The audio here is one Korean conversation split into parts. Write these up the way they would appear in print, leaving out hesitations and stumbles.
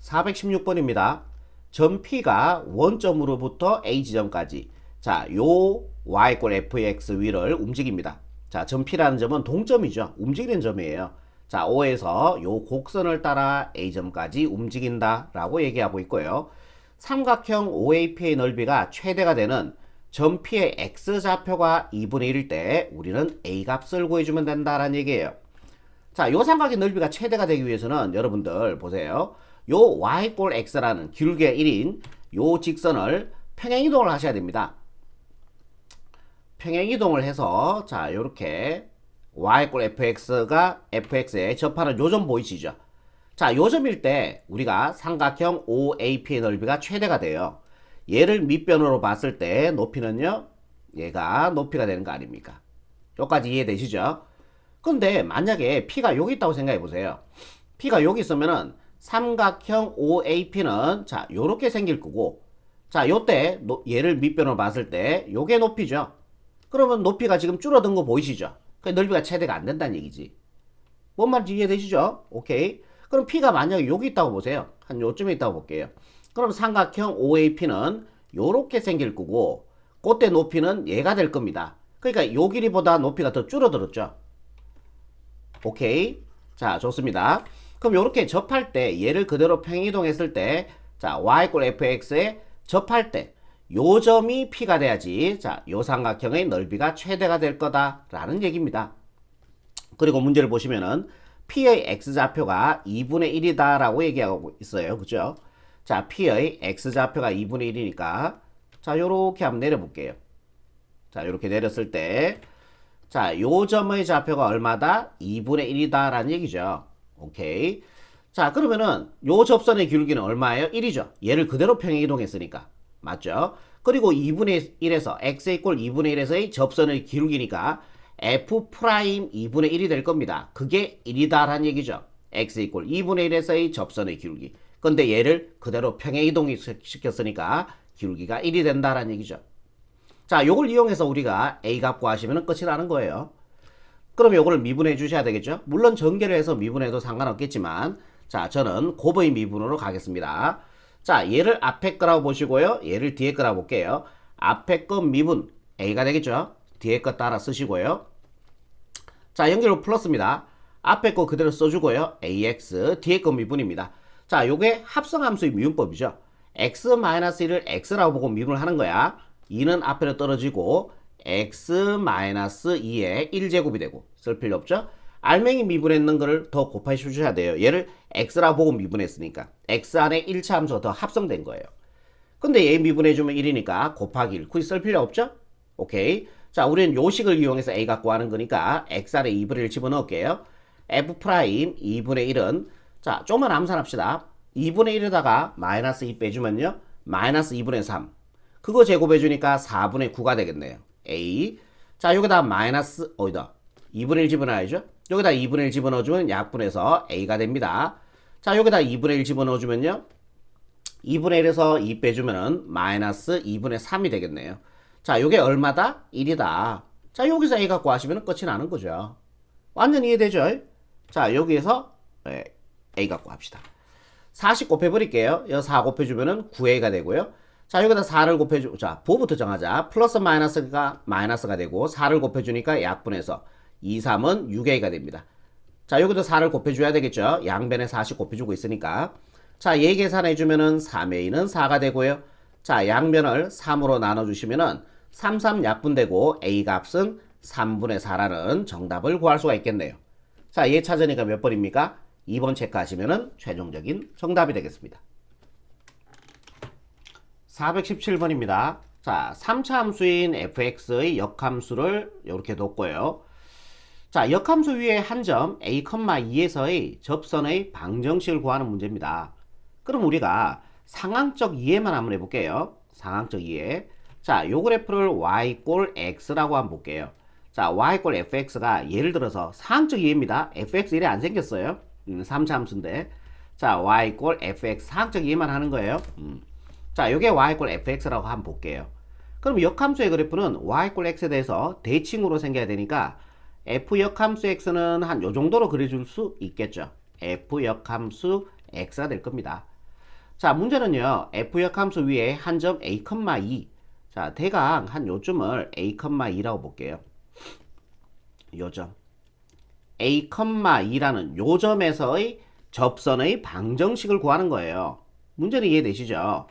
416번입니다. 점 P가 원점으로부터 A 지점까지 자, 요 y fx 위를 움직입니다. 자, 점 P라는 점은 동점이죠. 움직이는 점이에요. 자, O에서 요 곡선을 따라 A점까지 움직인다 라고 얘기하고 있고요. 삼각형 OAP의 넓이가 최대가 되는 점 P의 X좌표가 2분의 1일 때 우리는 A 값을 구해주면 된다라는 얘기예요. 자, 요 삼각의 넓이가 최대가 되기 위해서는 여러분들 보세요. 요 y x라는 기울기의 1인 요 직선을 평행이동을 하셔야 됩니다. 평행이동을 해서 자, 요렇게 y fx가 fx에 접하는 요점 보이시죠? 자, 요점일 때 우리가 삼각형 OAP의 넓이가 최대가 돼요. 얘를 밑변으로 봤을 때 높이는요, 얘가 높이가 되는 거 아닙니까? 여기까지 이해되시죠? 근데 만약에 P가 여기 있다고 생각해 보세요. P가 여기 있으면은 삼각형 OAP는 자, 요렇게 생길 거고, 자, 요때 얘를 밑변으로 봤을 때 요게 높이죠. 그러면 높이가 지금 줄어든 거 보이시죠? 그 넓이가 최대가 안 된다는 얘기지. 뭔 말인지 이해되시죠? 오케이. 그럼 P가 만약에 여기 있다고 보세요. 한 요쯤에 있다고 볼게요. 그럼 삼각형 OAP는 요렇게 생길 거고, 그때 높이는 얘가 될 겁니다. 그러니까 요 길이보다 높이가 더 줄어들었죠. 오케이. 자, 좋습니다. 그럼 이렇게 접할 때 얘를 그대로 평행이동했을 때 자, y fx에 접할 때 요 점이 P가 돼야지 자, 요 삼각형의 넓이가 최대가 될 거다라는 얘기입니다. 그리고 문제를 보시면은 P의 X좌표가 2분의 1이다 라고 얘기하고 있어요. 그죠? 자, P의 X좌표가 2분의 1이니까 자, 요렇게 한번 내려볼게요. 자, 요렇게 내렸을 때 자, 요 점의 좌표가 얼마다? 2분의 1이다 라는 얘기죠. 오케이. 자, 그러면은 요 접선의 기울기는 얼마예요? 1이죠. 얘를 그대로 평행이동했으니까. 맞죠? 그리고 2분의 1에서 x 이퀄 2분의 1에서의 접선의 기울기니까 f 프라임 2분의 1이 될 겁니다. 그게 1이다 라는 얘기죠. x 이퀄 2분의 1에서의 접선의 기울기. 근데 얘를 그대로 평행이동 시켰으니까 기울기가 1이 된다라는 얘기죠. 자, 요걸 이용해서 우리가 A 값 구하시면 끝이 나는 거예요. 그럼 요거를 미분해 주셔야 되겠죠? 물론 전개를 해서 미분해도 상관없겠지만 자, 저는 곱의 미분으로 가겠습니다. 자, 얘를 앞에 거라고 보시고요. 얘를 뒤에 거라고 볼게요. 앞에 거 미분 A가 되겠죠? 뒤에 거 따라 쓰시고요. 자, 연결로 플러스입니다. 앞에 거 그대로 써주고요. AX 뒤에 거 미분입니다. 자, 요게 합성함수의 미분법이죠. X-1을 X라고 보고 미분을 하는 거야. 2는 앞에로 떨어지고 x-2에 1제곱이 되고 쓸 필요 없죠? 알맹이 미분했는 거를 더 곱해 주셔야 돼요. 얘를 x라 보고 미분했으니까 x 안에 1차 함수가 더 합성된 거예요. 근데 얘 미분해주면 1이니까 곱하기 1 굳이 쓸 필요 없죠? 오케이. 자, 우리는 요식을 이용해서 a 갖고 하는 거니까 x 안에 2분의 1 집어넣을게요. f 프라임 2분의 1은 자, 조금만 암산합시다. 2분의 1에다가 마이너스 2 빼주면요. 마이너스 2분의 3 그거 제곱해주니까 4분의 9가 되겠네요. A. 자, 여기다 마이너스, 어디다? 2분의 1 집어넣어야죠? 여기다 2분의 1 집어넣어주면 약분해서 A가 됩니다. 자, 여기다 2분의 1 집어넣어주면요. 2분의 1에서 2 빼주면은 마이너스 2분의 3이 되겠네요. 자, 요게 얼마다? 1이다. 자, 여기서 A 갖고 하시면 끝이 나는 거죠. 완전 이해되죠? 자, 여기에서 A 갖고 합시다. 40 곱해버릴게요. 여기 4 곱해주면은 9A가 되고요. 자, 여기다 4를 곱해주, 자, 부호부터 정하자. 플러스 마이너스가 마이너스가 되고, 4를 곱해주니까 약분해서 2, 3은 6A가 됩니다. 자, 여기도 4를 곱해줘야 되겠죠? 양변에 4씩 곱해주고 있으니까. 자, 얘 계산해주면은 3A는 4가 되고요. 자, 양변을 3으로 나눠주시면은 3, 3 약분되고, A 값은 3분의 4라는 정답을 구할 수가 있겠네요. 자, 얘 찾으니까 몇 번입니까? 2번 체크하시면은 최종적인 정답이 되겠습니다. 417번입니다. 자, 3차 함수인 fx의 역함수를 이렇게 뒀고요. 자, 역함수 위에 한 점 a,2에서의 접선의 방정식을 구하는 문제입니다. 그럼 우리가 상항적 이해만 한번 해볼게요. 상항적 이해. 자, 요 그래프를 y 꼴 x라고 한번 볼게요. 자, y 꼴 fx가 예를 들어서 상항적 이해입니다. fx 이래 안 생겼어요. 3차 함수인데. 자, y 꼴 fx 상항적 이해만 하는 거예요. 자, 요게 y 꼴 fx라고 한번 볼게요. 그럼 역함수의 그래프는 y 꼴 x에 대해서 대칭으로 생겨야 되니까 f 역함수 x는 한 요 정도로 그려줄 수 있겠죠. f 역함수 x가 될 겁니다. 자, 문제는요. F역함수 위에 한 점 A, 2. 자, 대강 한 요점을 A, 2라고 볼게요. 요점. A, 2라는 요점에서의 접선의 방정식을 구하는 거예요. 문제는 이해되시죠?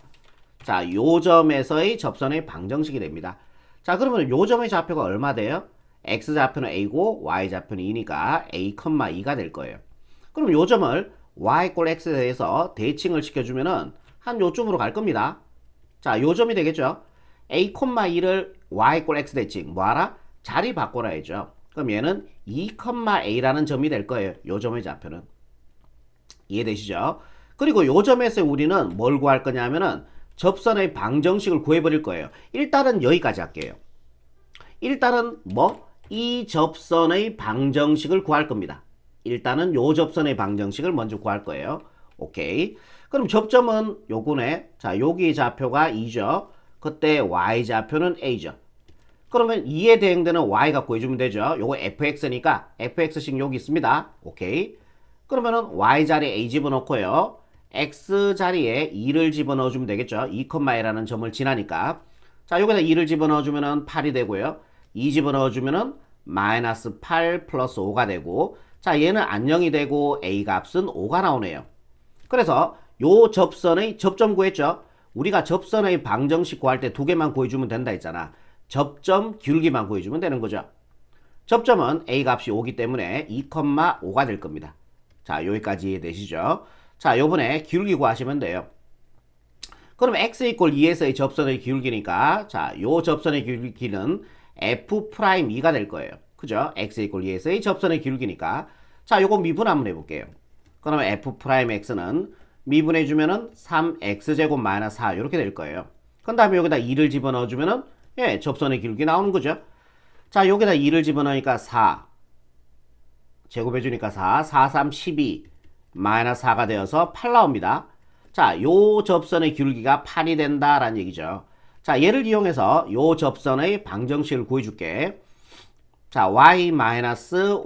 자, 요점에서의 접선의 방정식이 됩니다. 자, 그러면 요점의 좌표가 얼마 돼요? X좌표는 A고 Y좌표는 2니까 A, 2가 될 거예요. 그럼 요점을 Y 꼴 X에 대해서 대칭을 시켜주면은 한 요점으로 갈 겁니다. 자, 요점이 되겠죠? A, 2를 Y 꼴 X 대칭. 뭐하라? 자리 바꿔라 해죠. 그럼 얘는 2, A라는 점이 될 거예요. 요점의 좌표는. 이해되시죠? 그리고 요점에서 우리는 뭘 구할 거냐면은 접선의 방정식을 구해버릴 거예요. 일단은 여기까지 할게요. 일단은 이 접선의 방정식을 구할 겁니다. 일단은 요 접선의 방정식을 먼저 구할 거예요. 오케이. 그럼 접점은 요거네. 자, 여기 좌표가 2죠. 그때 Y좌표는 A죠. 그러면 2에 대응되는 Y가 구해주면 되죠. 요거 fx니까 fx식 여기 있습니다. 오케이. 그러면은 Y 자리에 A 집어넣고요. X 자리에 2를 집어넣어주면 되겠죠. 2,A라는 점을 지나니까. 자, 여기다 2를 집어넣어주면은 8이 되고요. 2 집어넣어주면은 마이너스 8 플러스 5가 되고, 자, 얘는 안녕이 되고 A 값은 5가 나오네요. 그래서 요 접선의 접점 구했죠. 우리가 접선의 방정식 구할 때 두 개만 구해주면 된다 했잖아. 접점 기울기만 구해주면 되는 거죠. 접점은 A 값이 5기 때문에 2,5가 될 겁니다. 자, 여기까지 이해되시죠? 자, 요번에 기울기 구하시면 돼요. 그럼 x 이퀄 2에서의 접선의 기울기니까, 자, 요 접선의 기울기는 f'2가 될 거예요. 그죠? x 이퀄 2에서의 접선의 기울기니까. 자, 요거 미분 한번 해볼게요. 그러면 f'x는 미분해주면은 3x제곱 마이너스 4 이렇게 될 거예요. 그 다음에 여기다 2를 집어넣어주면은 예, 접선의 기울기 나오는 거죠. 자, 여기다 2를 집어넣으니까 4 제곱해주니까 4 3, 12 마이너스 4가 되어서 8 나옵니다. 자, 요 접선의 기울기가 8이 된다라는 얘기죠. 자, 얘를 이용해서 요 접선의 방정식을 구해줄게. 자, y-y1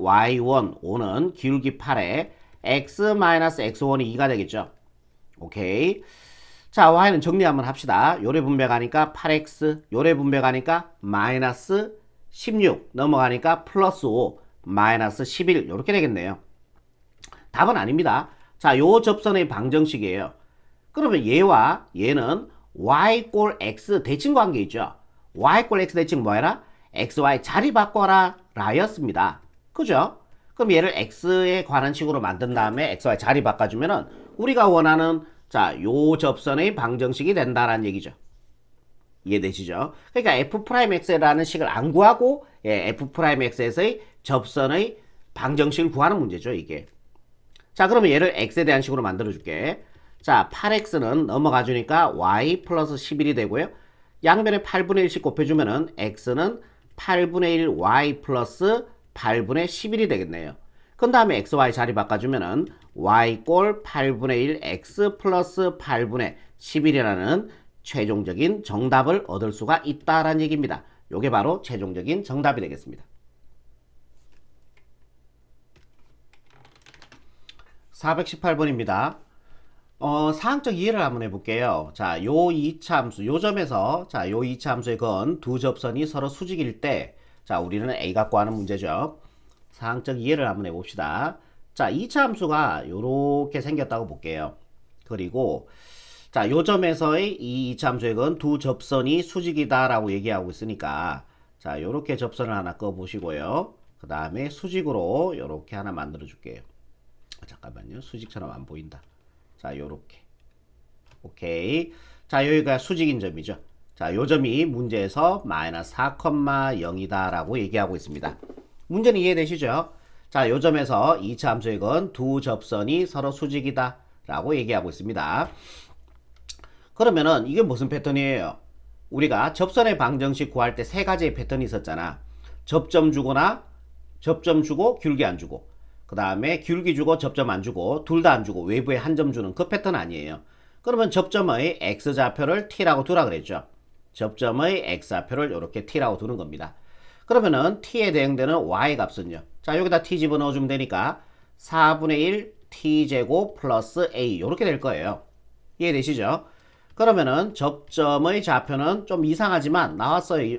5는 기울기 8에 x-x1이 2가 되겠죠. 오케이. 자, y는 정리 한번 합시다. 요래 분배가니까 8x, 요래 분배가니까 마이너스 16 넘어가니까 플러스 5 마이너스 11 이렇게 되겠네요. 답은 아닙니다. 자, 요 접선의 방정식이에요. 그러면 얘와 얘는 y 꼴 x 대칭 관계 있죠. y 꼴 x 대칭 뭐해라? xy 자리 바꿔라 라였습니다. 그죠? 그럼 얘를 x에 관한 식으로 만든 다음에 xy 자리 바꿔주면은 우리가 원하는 자, 요 접선의 방정식이 된다라는 얘기죠. 이해되시죠? 그러니까 f'x라는 식을 안 구하고 예, f'x에서의 접선의 방정식을 구하는 문제죠, 이게. 자, 그러면 얘를 x에 대한 식으로 만들어 줄게. 자, 8x는 넘어가 주니까 y 플러스 11이 되고요. 양변에 8분의 1씩 곱해주면은 x는 8분의 1 y 플러스 8분의 11이 되겠네요. 그 다음에 xy 자리 바꿔주면은 y 꼴 8분의 1 x 플러스 8분의 11이라는 최종적인 정답을 얻을 수가 있다라는 얘기입니다. 요게 바로 최종적인 정답이 되겠습니다. 418번입니다. 사항적 이해를 한번 해볼게요. 자, 요 2차 함수, 요 점에서, 자, 요 2차 함수의 건 두 접선이 서로 수직일 때, 자, 우리는 A 갖고 하는 문제죠. 사항적 이해를 한번 해봅시다. 자, 2차 함수가 요렇게 생겼다고 볼게요. 그리고, 자, 요 점에서의 이 2차 함수의 건 두 접선이 수직이다라고 얘기하고 있으니까, 자, 요렇게 접선을 하나 꺼보시고요. 그 다음에 수직으로 요렇게 하나 만들어 줄게요. 잠깐만요. 수직처럼 안 보인다. 자, 요렇게. 오케이. 자, 여기가 수직인 점이죠. 자, 요 점이 문제에서 마이너스 4,0이다 라고 얘기하고 있습니다. 문제는 이해되시죠? 자, 요 점에서 2차 함수의 건 두 접선이 서로 수직이다 라고 얘기하고 있습니다. 그러면은 이게 무슨 패턴이에요? 우리가 접선의 방정식 구할 때 세 가지의 패턴이 있었잖아. 접점 주거나 접점 주고 기울기 안 주고, 그 다음에 기울기 주고 접점 안 주고, 둘 다 안 주고 외부에 한 점 주는 그 패턴 아니에요. 그러면 접점의 x좌표를 t라고 두라 그랬죠. 접점의 x좌표를 이렇게 t라고 두는 겁니다. 그러면은 t에 대응되는 y 값은요. 자, 여기다 t 집어넣어주면 되니까 4분의 1 t제곱 플러스 a 이렇게 될 거예요. 이해되시죠? 그러면은 접점의 좌표는 좀 이상하지만 나왔어요.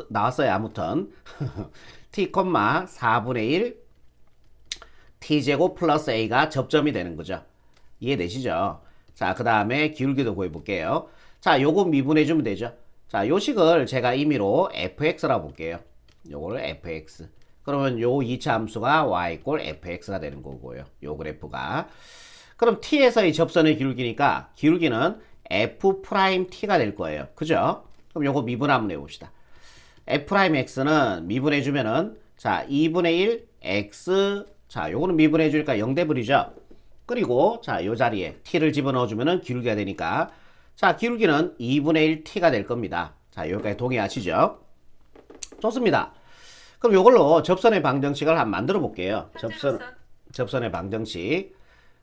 나왔어요. 아무튼 t, 4분의 1 t제곱 플러스 a가 접점이 되는 거죠. 이해되시죠? 자, 그 다음에 기울기도 구해볼게요. 자, 요거 미분해주면 되죠. 자, 요 식을 제가 임의로 fx라고 볼게요. 요거를 fx. 그러면 요 2차 함수가 y 꼴 fx가 되는 거고요. 요 그래프가. 그럼 t에서의 접선의 기울기니까 기울기는 f't가 될 거예요. 그죠? 그럼 요거 미분 한번 해봅시다. f'x는 미분해주면은 자, 2분의 1 x 자, 요거는 미분해주니까 0대분이죠. 그리고 자, 요 자리에 t를 집어넣어주면은 기울기가 되니까 자, 기울기는 2분의 1 t가 될 겁니다. 자, 여기까지 동의하시죠? 좋습니다. 그럼 요걸로 접선의 방정식을 한번 만들어 볼게요. 접선의 방정식.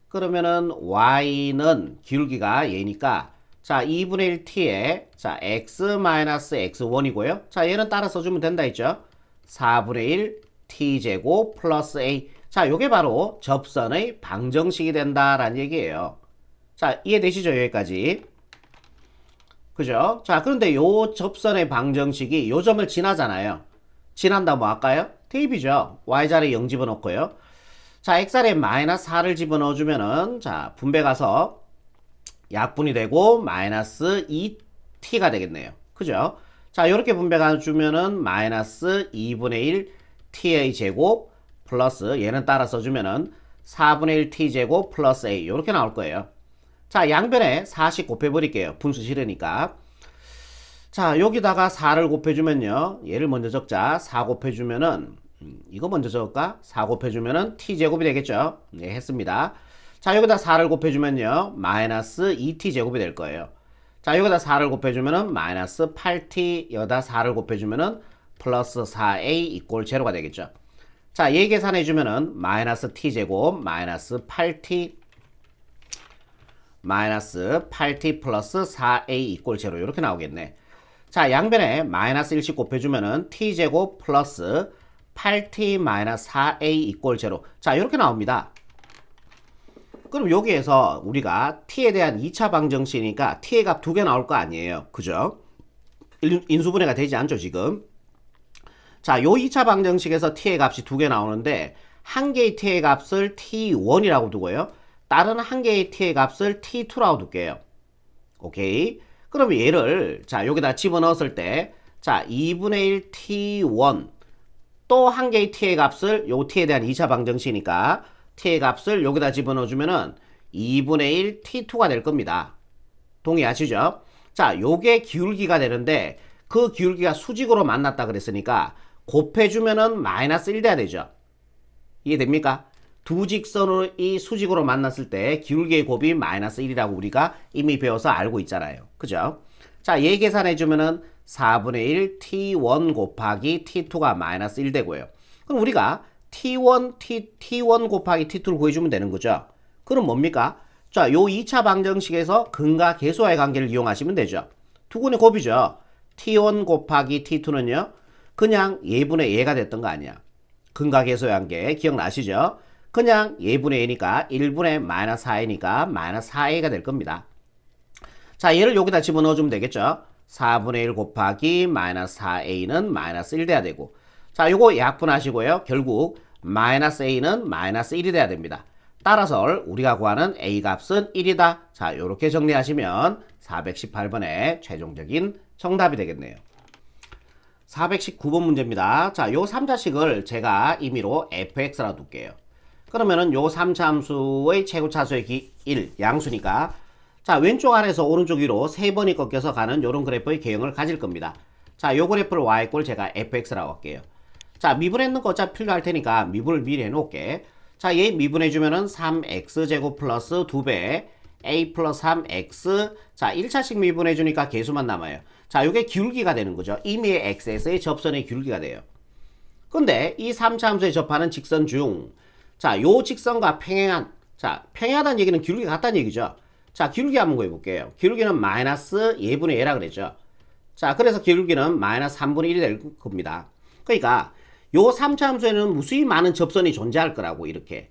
그러면은 y는 기울기가 얘니까 자, 2분의 1 t에 자, x-x1이고요. 자, 얘는 따라 써주면 된다 했죠? 4분의 1 t제곱 플러스 a. 자, 요게 바로 접선의 방정식이 된다라는 얘기예요. 자, 이해되시죠? 여기까지. 그죠? 자, 그런데 요 접선의 방정식이 요 점을 지나잖아요. 지난다 뭐 할까요? 대입이죠. y자리에 0 집어넣고요. 자, x자리에 마이너스 4를 집어넣어주면은 자, 분배 가서 약분이 되고 마이너스 2t가 되겠네요. 그죠? 자, 요렇게 분배가 주면은 마이너스 2분의 1 t의 제곱 플러스 얘는 따라 써주면은 4분의 1 t제곱 플러스 a 요렇게 나올 거예요. 자, 양변에 4씩 곱해버릴게요. 분수 싫으니까. 자, 여기다가 4를 곱해주면요. 얘를 먼저 적자. 4 곱해주면은 이거 먼저 적을까? 4 곱해주면은 t제곱이 되겠죠. 네, 했습니다. 자, 여기다 4를 곱해주면요. 마이너스 2t제곱이 될 거예요. 자, 여기다 4를 곱해주면은 마이너스 8t, 여기다 4를 곱해주면은 플러스 4a 이꼴 제로가 되겠죠. 자, 얘 계산해주면은 마이너스 t제곱 마이너스 8t 플러스 4a 이꼴 제로 이렇게 나오겠네. 자, 양변에 마이너스 1씩 곱해주면은 t제곱 플러스 8t 마이너스 4a 이꼴 제로. 자, 이렇게 나옵니다. 그럼 여기에서 우리가 t에 대한 2차 방정식이니까 t의 값 2개 나올 거 아니에요. 그죠? 인수분해가 되지 않죠, 지금? 자, 요 2차 방정식에서 t의 값이 2개 나오는데 한 개의 t의 값을 t1이라고 두고요. 다른 한 개의 t의 값을 t2라고 둘게요. 오케이? 그럼 얘를 자, 여기다 집어넣었을 때 자, 2분의 1 t1 또 한 개의 t의 값을 요 t에 대한 2차 방정식이니까 t의 값을 여기다 집어넣어주면은 2분의 1 t2가 될 겁니다. 동의하시죠? 자, 요게 기울기가 되는데 그 기울기가 수직으로 만났다 그랬으니까 곱해주면은 마이너스 1 돼야 되죠. 이해됩니까? 두 직선으로 이 수직으로 만났을 때 기울기의 곱이 마이너스 1이라고 우리가 이미 배워서 알고 있잖아요. 그죠? 자, 얘 계산해주면은 4분의 1 t1 곱하기 t2가 마이너스 1 되고요. 그럼 우리가 t1 곱하기 t2를 구해주면 되는 거죠. 그럼 뭡니까? 자, 요 2차 방정식에서 근과 계수와의 관계를 이용하시면 되죠. 두근의 곱이죠. t1 곱하기 t2는요. 그냥 예분의 예가 됐던 거 아니야. 근과 계수의 관계 기억나시죠? 그냥 예분의 예니까 1분의 마이너스 4이니까 마이너스 4a가 될 겁니다. 자, 얘를 여기다 집어넣어주면 되겠죠. 4분의 1 곱하기 마이너스 4a는 마이너스 1 돼야 되고 자, 요거 약분하시고요. 결국 마이너스 a는 마이너스 1이 돼야 됩니다. 따라서 우리가 구하는 a 값은 1이다. 자, 요렇게 정리하시면 418번의 최종적인 정답이 되겠네요. 419번 문제입니다. 자, 요 3자식을 제가 임의로 fx라고 둘게요. 그러면은 요 3차 함수의 최고차수의 1, 양수니까 자, 왼쪽 아래에서 오른쪽 위로 3번이 꺾여서 가는 요런 그래프의 개형을 가질 겁니다. 자, 요 그래프를 y꼴 제가 fx라고 할게요. 자, 미분했는 거 어차피 필요할 테니까 미분을 미리 해놓을게. 자, 얘 미분해주면은 3x제곱 플러스 2배 a 플러스 3x 자, 1차씩 미분해주니까 계수만 남아요. 자, 요게 기울기가 되는 거죠. 이미 x에서의 접선의 기울기가 돼요. 근데 이 3차 함수에 접하는 직선 중 자, 요 직선과 평행한 자, 평행하다는 얘기는 기울기가 같다는 얘기죠. 자, 기울기 한번 구해볼게요. 기울기는 마이너스 예분의 예라 그랬죠. 자, 그래서 기울기는 마이너스 3분의 1이 될 겁니다. 그러니까 요 3차 함수에는 무수히 많은 접선이 존재할 거라고 이렇게.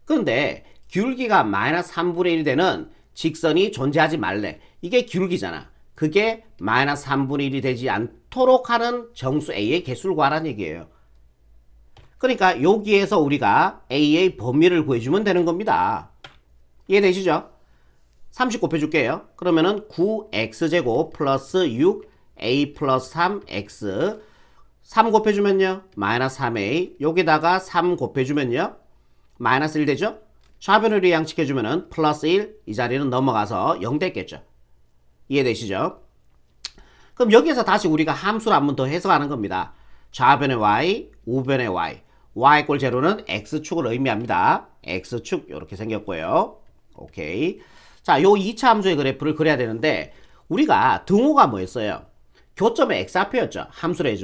그런데 기울기가 마이너스 3분의 1이 되는 직선이 존재하지 말래. 이게 기울기잖아. 그게 마이너스 3분의 1이 되지 않도록 하는 정수 A의 개수를 구하라는 얘기예요. 그러니까 여기에서 우리가 A의 범위를 구해주면 되는 겁니다. 이해되시죠? 30 곱해줄게요. 그러면은 9x제곱 플러스 6a 플러스 3x 3 곱해주면요 마이너스 3a 여기다가 3 곱해주면요 마이너스 1 되죠? 좌변으로 양측해주면은 플러스 1 이 자리는 넘어가서 0 됐겠죠? 이해되시죠? 그럼 여기에서 다시 우리가 함수를 한 번 더 해석하는 겁니다. 좌변의 y, 우변의 y y꼴 제로는 x축을 의미합니다. x축 이렇게 생겼고요. 오케이. 자, 요 2차 함수의 그래프를 그려야 되는데 우리가 등호가 뭐였어요? 교점의 x좌표였죠. 함수를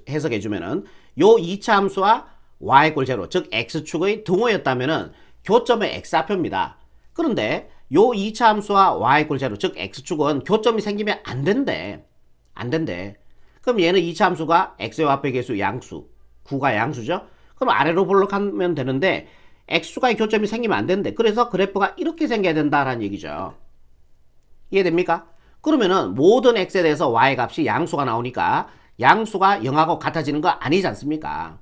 해석해주면은 요 2차 함수와 y꼴 제로 즉 x축의 등호였다면은 교점의 x좌표입니다. 그런데 요 2차 함수와 y꼴 제로 즉 x축은 교점이 생기면 안 된대. 그럼 얘는 2차 함수가 x의 화폐 개수 양수 9가 양수죠. 그럼 아래로 볼록하면 되는데 x축과의 교점이 생기면 안 되는데 그래서 그래프가 이렇게 생겨야 된다라는 얘기죠. 이해됩니까? 그러면은 모든 x에 대해서 y 값이 양수가 나오니까 양수가 0하고 같아지는 거 아니지 않습니까?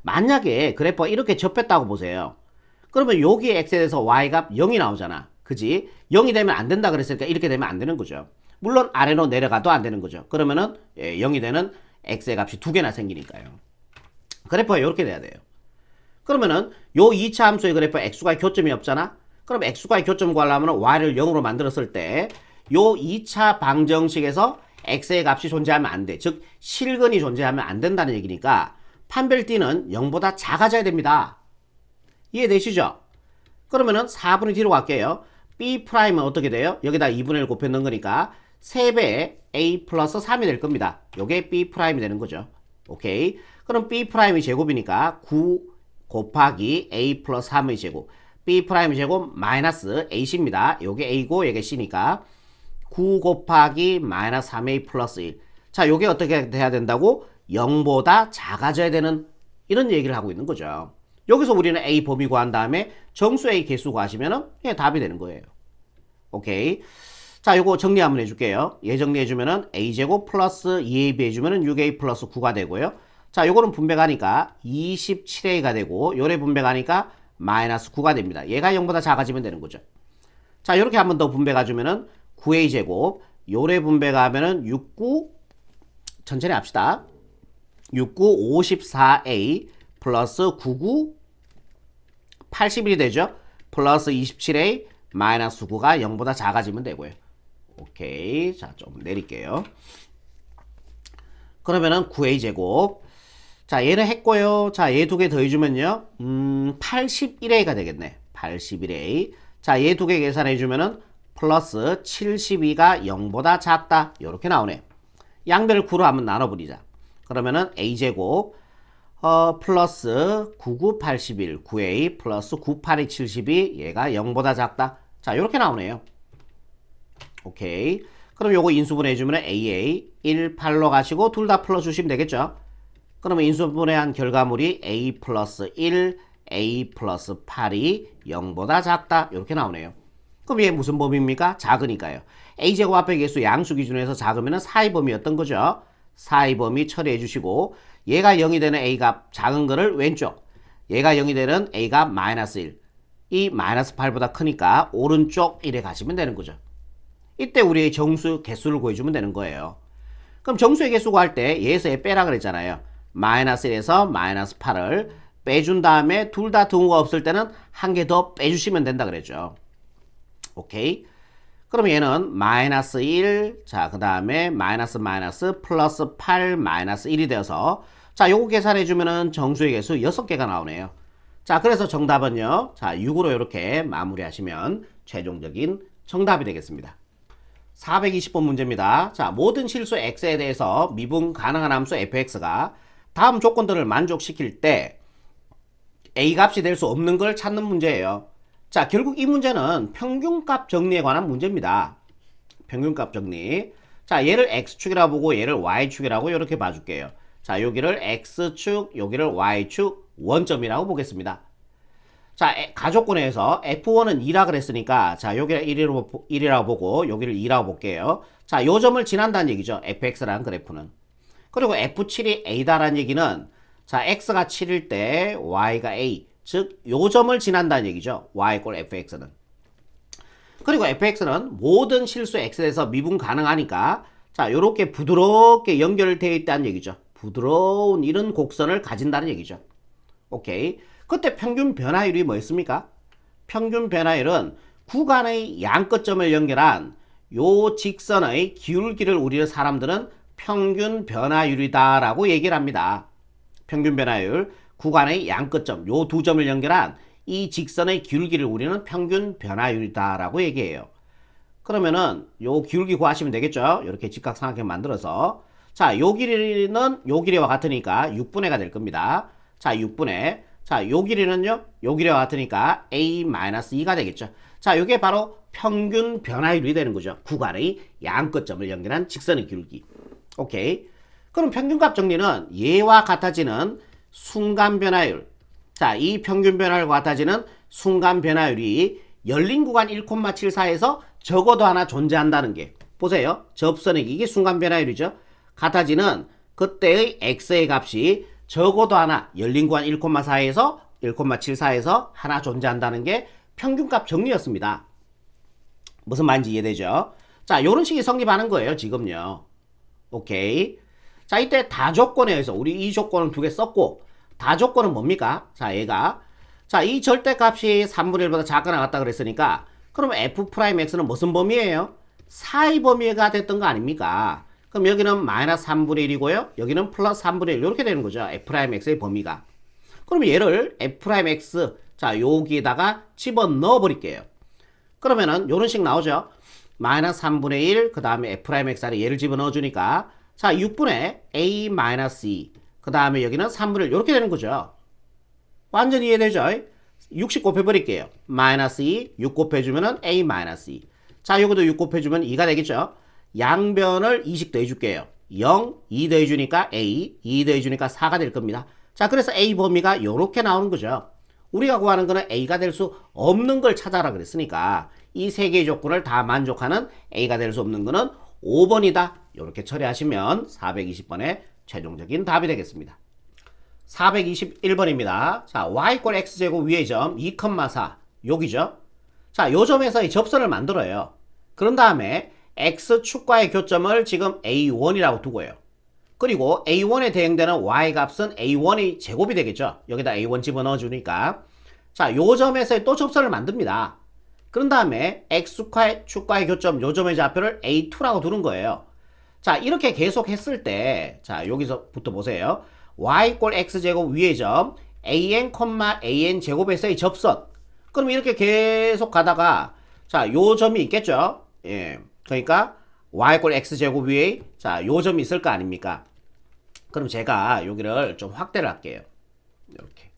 만약에 그래프가 이렇게 접혔다고 보세요. 그러면 여기에 x에 대해서 y 값 0이 나오잖아. 그지? 0이 되면 안 된다 그랬으니까 이렇게 되면 안 되는 거죠. 물론 아래로 내려가도 안 되는 거죠. 그러면은 0이 되는 x의 값이 두 개나 생기니까요. 그래프가 이렇게 돼야 돼요. 그러면은 요 2차 함수의 그래프 x과의 교점이 없잖아. 그럼 x과의 교점 구하려면 y를 0으로 만들었을 때 요 2차 방정식에서 x의 값이 존재하면 안 돼. 즉 실근이 존재하면 안 된다는 얘기니까 판별 t는 0보다 작아져야 됩니다. 이해되시죠? 그러면은 4분의 뒤로 갈게요. B'은 어떻게 돼요? 여기다 2분의 1 곱해 넣은 거니까 3배의 A 플러스 3이 될 겁니다. 요게 B'이 되는 거죠. 오케이. 그럼 B'이 제곱이니까 9 곱하기 A 플러스 3의 제곱 B' 제곱 마이너스 AC입니다. 요게 A고 요게 C니까 9 곱하기 마이너스 3A 플러스 1 자 요게 어떻게 돼야 된다고? 0보다 작아져야 되는 이런 얘기를 하고 있는 거죠. 여기서 우리는 A 범위 구한 다음에 정수 A 개수 구하시면은 답이 되는 거예요. 오케이. 자 요거 정리 한번 해줄게요. 얘 정리해주면은 A제곱 플러스 2AB 해주면은 6A 플러스 9가 되고요. 자 요거는 분배가니까 27A가 되고 요래 분배가니까 마이너스 9가 됩니다. 얘가 0보다 작아지면 되는 거죠. 자 요렇게 한 번 더 분배가 주면은 9A 제곱 요래 분배가 하면은 69 천천히 합시다. 69 54A 플러스 99 81이 되죠. 플러스 27A 마이너스 9가 0보다 작아지면 되고요. 오케이. 자 좀 내릴게요. 그러면은 9A 제곱 자 얘는 했고요. 자 얘 두 개 더해주면요 81A가 되겠네. 81A 자 얘 두 개 계산해주면은 플러스 72가 0보다 작다 요렇게 나오네. 양변을 9로 한번 나눠버리자. 그러면은 A제곱 플러스 99 81 9A 플러스 98이 72 얘가 0보다 작다. 자 요렇게 나오네요. 오케이. 그럼 요거 인수분해 해주면 AA 1 8로 가시고 둘 다 풀어주시면 되겠죠. 그러면 인수분해한 결과물이 A 플러스 1 A 플러스 8이 0보다 작다 이렇게 나오네요. 그럼 얘 무슨 범위입니까? 작으니까요. A제곱 합의 개수 양수 기준에서 작으면 4의 범위였던 거죠. 4의 범위 처리해 주시고 얘가 0이 되는 A값 작은 거를 왼쪽 얘가 0이 되는 A값 마이너스 1 이 마이너스 8보다 크니까 오른쪽 이래 가시면 되는 거죠. 이때 우리의 정수 개수를 구해주면 되는 거예요. 그럼 정수의 개수 구할 때 얘에서 얘 빼라 그랬잖아요. 마이너스 1에서 마이너스 8을 빼준 다음에 둘 다 등호가 없을 때는 한 개 더 빼주시면 된다 그랬죠. 오케이. 그럼 얘는 마이너스 1, 자, 그 다음에 마이너스 플러스 8 마이너스 1이 되어서 자, 요거 계산해주면은 정수의 개수 6개가 나오네요. 자, 그래서 정답은요. 자, 6으로 이렇게 마무리하시면 최종적인 정답이 되겠습니다. 420번 문제입니다. 자, 모든 실수 x에 대해서 미분 가능한 함수 fx가 다음 조건들을 만족시킬 때 a값이 될 수 없는 걸 찾는 문제예요. 자, 결국 이 문제는 평균값 정리에 관한 문제입니다. 평균값 정리. 자, 얘를 x축이라고 보고 얘를 y축이라고 이렇게 봐줄게요. 자, 여기를 x축, 여기를 y축 원점이라고 보겠습니다. 자, 가족권에서 F1은 2라 그랬으니까, 자, 여기를 1이라고 보고, 여기를 2라고 볼게요. 자, 요 점을 지난다는 얘기죠. fx라는 그래프는. 그리고 F7이 A다라는 얘기는, 자, x가 7일 때 y가 A. 즉, 요 점을 지난다는 얘기죠. y 꼴 fx는. 그리고 fx는 모든 실수 x에서 미분 가능하니까, 자, 요렇게 부드럽게 연결되어 있다는 얘기죠. 부드러운 이런 곡선을 가진다는 얘기죠. 오케이. 그때 평균 변화율이 뭐였습니까? 평균 변화율은 구간의 양끝점을 연결한 요 직선의 기울기를 우리는 사람들은 평균 변화율이다 라고 얘기를 합니다. 평균 변화율, 구간의 양끝점, 요 두 점을 연결한 이 직선의 기울기를 우리는 평균 변화율이다 라고 얘기해요. 그러면은 요 기울기 구하시면 되겠죠? 이렇게 직각삼각형 만들어서, 자, 요 길이는 요 길이와 같으니까 6분의가 될 겁니다. 자, 6분의, 자, 요 길이는요, 요 길이와 같으니까 A-2가 되겠죠. 자, 요게 바로 평균 변화율이 되는 거죠. 구간의 양끝점을 연결한 직선의 기울기. 오케이. 그럼 평균값 정리는 얘와 같아지는 순간 변화율. 자, 이 평균 변화율과 같아지는 순간 변화율이 열린 구간 1,74에서 적어도 하나 존재한다는 게, 보세요. 접선의 이게 순간 변화율이죠. 같아지는 그때의 x의 값이 적어도 하나 열린 구간 1,4에서 1,74에서 하나 존재한다는 게 평균값 정리였습니다. 무슨 말인지 이해되죠? 자, 요런 식이 성립하는 거예요, 지금요. 오케이. 자, 이때 다조건에 의해서 우리 이 조건을 두 개 썼고, 다조건은 뭡니까? 자, 얘가, 자, 이 절대값이 3분의 1보다 작거나 같다 그랬으니까, 그러면 f'x는 무슨 범위예요? 4의 범위가 됐던 거 아닙니까? 그럼 여기는 마이너스 3분의 1이고요. 여기는 플러스 3분의 1 이렇게 되는 거죠. f'x의 범위가. 그러면 얘를 f'x, 자, 여기에다가 집어넣어 버릴게요. 그러면은 요런 식 나오죠. 마이너스 3분의 1, 그 다음에 f'x 안에 얘를 집어넣어 주니까, 자, 6분의 a-2, 그 다음에 여기는 3분의 1 이렇게 되는 거죠. 완전히 이해되죠? 60 곱해버릴게요. 마이너스 2, 6 곱해주면은 a-2. 자, 요것도 6 곱해주면 2가 되겠죠? 양변을 2씩 더해줄게요. 0, 2 더해주니까 a, 2 더해주니까 4가 될 겁니다. 자, 그래서 a 범위가 요렇게 나오는 거죠. 우리가 구하는 거는 a가 될 수 없는 걸 찾아라 그랬으니까 이 세 개의 조건을 다 만족하는 a가 될 수 없는 거는 5번이다. 요렇게 처리하시면 420번의 최종적인 답이 되겠습니다. 421번입니다. 자, y 꼴 x제곱 위의 점 2,4 여기죠. 자, 요 점에서 이 접선을 만들어요. 그런 다음에 x축과의 교점을 지금 a1이라고 두고요. 그리고 a1에 대응되는 y 값은 a1의 제곱이 되겠죠. 여기다 a1 집어넣어 주니까, 자, 요 점에서 또 접선을 만듭니다. 그런 다음에 x축과의 교점 요 점의 좌표를 a2라고 두는 거예요. 자, 이렇게 계속 했을 때, 자, 여기서부터 보세요. y 꼴 x제곱 위의 점 an, an 제곱에서의 접선. 그럼 이렇게 계속 가다가, 자, 요 점이 있겠죠. 예. 그러니까 y 꼴 x제곱 위에, 자, 요 점이 있을 거 아닙니까? 그럼 제가 여기를 좀 확대를 할게요. 이렇게.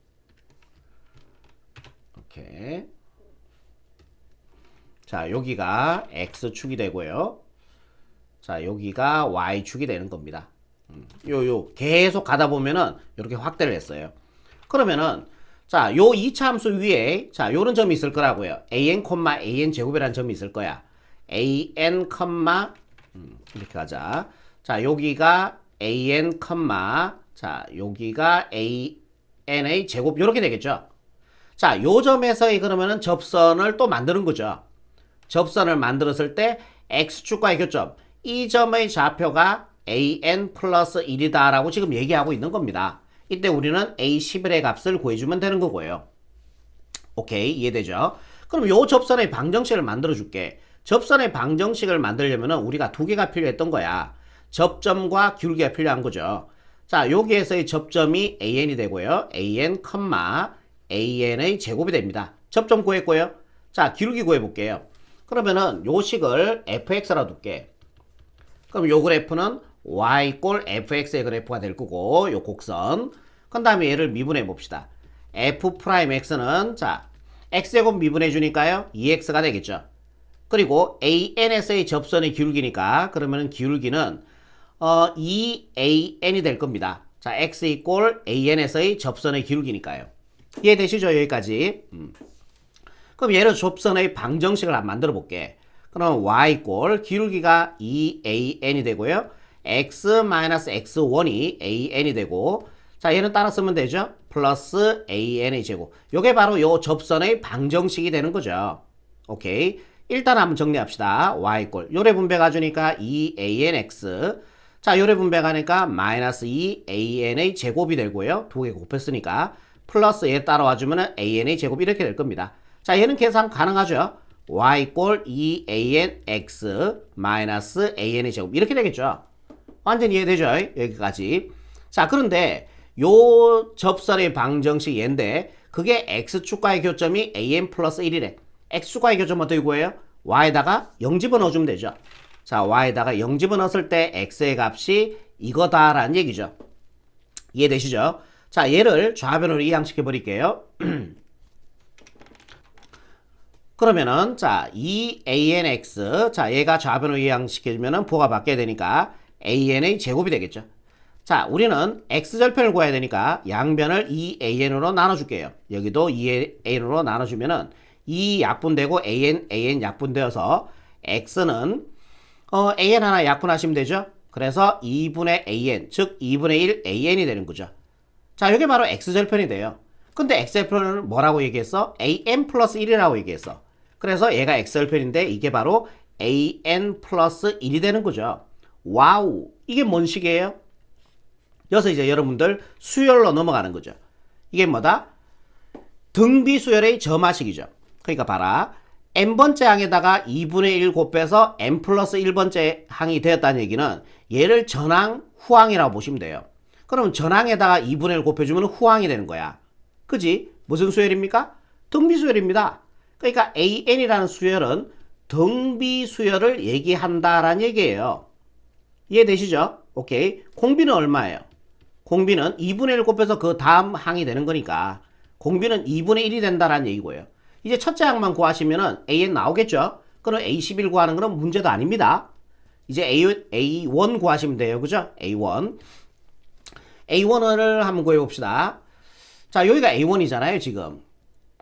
이렇게. 자, 여기가 x축이 되고요. 자, 여기가 y축이 되는 겁니다. 계속 가다 보면은 이렇게 확대를 했어요. 그러면은, 자, 요 2차 함수 위에, 자, 요런 점이 있을 거라고요. an, an 제곱이라는 점이 있을 거야. an, 이렇게 가자. 자, 여기가 an, 자, 여기가 an의 제곱, 요렇게 되겠죠. 자, 요 점에서의 그러면은 접선을 또 만드는 거죠. 접선을 만들었을 때 x축과의 교점, 이 점의 좌표가 an 플러스 1이다 라고 지금 얘기하고 있는 겁니다. 이때 우리는 a11의 값을 구해주면 되는 거고요. 오케이, 이해되죠? 그럼 요 접선의 방정식을 만들어 줄게. 접선의 방정식을 만들려면 우리가 두 개가 필요했던 거야. 접점과 기울기가 필요한 거죠. 자, 여기에서의 접점이 an이 되고요. an, an의 제곱이 됩니다. 접점 구했고요. 자, 기울기 구해볼게요. 그러면은 요 식을 fx라 둘게. 그럼 요 그래프는 y 꼴 fx의 그래프가 될 거고, 요 곡선. 그 다음에 얘를 미분해 봅시다. f'x는, 자, x제곱 미분해 주니까요, 2x가 되겠죠. 그리고 an에서의 접선의 기울기니까, 그러면은 기울기는 2an이 될 겁니다. 자, x 이꼴 an에서의 접선의 기울기니까요. 이해되시죠? 여기까지. 그럼 얘를 좁선의 방정식을 한번 만들어 볼게. 그럼 y 꼴 기울기가 2an이 되고요. x-x1이 an이 되고, 자, 얘는 따라 쓰면 되죠? 플러스 an의 제곱. 요게 바로 요 접선의 방정식이 되는 거죠. 오케이. 일단 한번 정리합시다. y 꼴 요래 분배가 주니까 2anx. 자, 요래 분배가 하니까 마이너스 2an의 제곱이 되고요. 두 개 곱했으니까. 플러스 얘 따라와 주면은 an의 제곱 이렇게 될 겁니다. 자, 얘는 계산 가능하죠? y 꼴 2anx 마이너스 an의 제곱 이렇게 되겠죠? 완전히 이해되죠? 여기까지. 자, 그런데 요 접선의 방정식 얘인데 그게 x축과의 교점이 an 플러스 1이래. x축과의 교점 어떻게 구해요? y에다가 0 집어넣어주면 되죠. 자, y에다가 0 집어넣었을 때 x의 값이 이거다라는 얘기죠. 이해되시죠? 자, 얘를 좌변으로 이항시켜 버릴게요. 그러면은 자 2anx 자 얘가 좌변으로 이항시켜주면은 부호가 바뀌어야 되니까 an의 제곱이 되겠죠. 자, 우리는 x절편을 구해야 되니까 양변을 2an으로 나눠줄게요. 여기도 2an으로 나눠주면은 2 약분되고 an 약분되어서 x는 an 하나 약분하시면 되죠. 그래서 2분의 an 즉 2분의 1 an이 되는 거죠. 자, 이게 바로 x절편이 돼요. 근데 x절편을 뭐라고 얘기했어? an 플러스 1이라고 얘기했어. 그래서 얘가 x절편인데 이게 바로 an 플러스 1이 되는 거죠. 와우, 이게 뭔 식이에요? 여기서 이제 여러분들 수열로 넘어가는 거죠. 이게 뭐다? 등비수열의 점화식이죠. 그러니까 봐라. n번째 항에다가 2분의 1 곱해서 n 플러스 1번째 항이 되었다는 얘기는 얘를 전항, 후항이라고 보시면 돼요. 그럼 전항에다가 2분의 1 곱해주면 후항이 되는 거야. 그지? 무슨 수열입니까? 등비수열입니다. 그러니까 an이라는 수열은 등비수열을 얘기한다라는 얘기예요. 이해되시죠? 오케이. 공비는 얼마예요? 공비는 2분의 1 곱해서 그 다음 항이 되는 거니까 공비는 2분의 1이 된다라는 얘기고요. 이제 첫째 항만 구하시면은 an 나오겠죠? 그럼 a11 구하는 거는 문제도 아닙니다. 이제 a1 구하시면 돼요. 그죠? a1. a1을 한번 구해봅시다. 자, 여기가 a1이잖아요, 지금.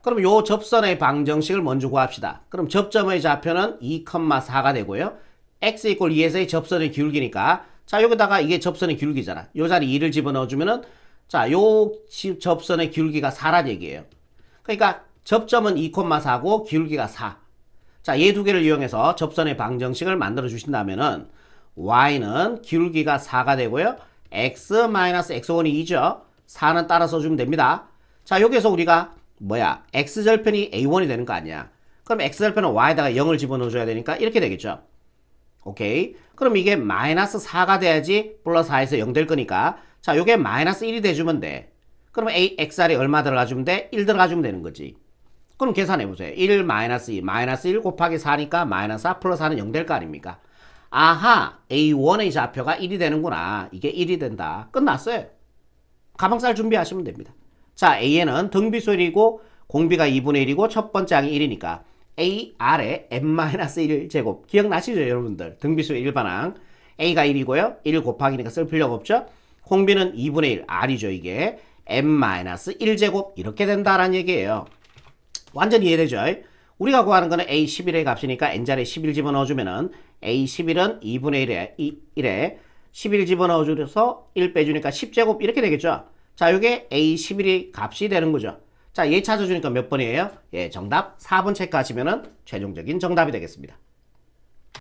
그럼 요 접선의 방정식을 먼저 구합시다. 그럼 접점의 좌표는 2,4가 되고요. x 이꼴 2에서의 접선의 기울기니까 자, 여기다가 이게 접선의 기울기잖아. 요 자리 2를 집어넣어주면은 자, 요 접선의 기울기가 4란 얘기예요. 그러니까 접점은 2,4고 기울기가 4. 자, 얘 두 개를 이용해서 접선의 방정식을 만들어 주신다면은 y는 기울기가 4가 되고요. x-x1이 2죠. 4는 따라 써주면 됩니다. 자, 여기에서 우리가 뭐야? x절편이 a1이 되는 거 아니야? 그럼 x절편은 y에다가 0을 집어넣어줘야 되니까 이렇게 되겠죠. 오케이. 그럼 이게 마이너스 4가 돼야지 플러스 4에서 0 될 거니까 자, 요게 마이너스 1이 돼주면 돼. 그러면 xr이 얼마 들어가주면 돼? 1 들어가주면 되는 거지. 그럼 계산해보세요. 1 마이너스 2 마이너스 1 곱하기 4니까 마이너스 4 플러스 4는 0 될 거 아닙니까? 아하, a1의 좌표가 1이 되는구나. 이게 1이 된다. 끝났어요. 가방살 준비하시면 됩니다. 자, an은 등비수열이고 공비가 2분의 1이고 첫 번째 항이 1이니까 a 아래 n-1 제곱. 기억나시죠, 여러분들? 등비수열 일반항. a가 1이고요. 1 곱하기니까 쓸 필요가 없죠. 공비는 2분의 1 r이죠, 이게. n-1 제곱 이렇게 된다라는 얘기예요. 완전히 이해되죠? 우리가 구하는 거는 a11의 값이니까 n자리에 11 집어넣어주면은 a11은 2분의 1에 11 집어넣어줘서 1 빼주니까 10제곱 이렇게 되겠죠? 자, 이게 a11의 값이 되는 거죠. 자, 얘 찾아주니까 몇 번이에요? 예, 정답 4번 체크하시면은 최종적인 정답이 되겠습니다.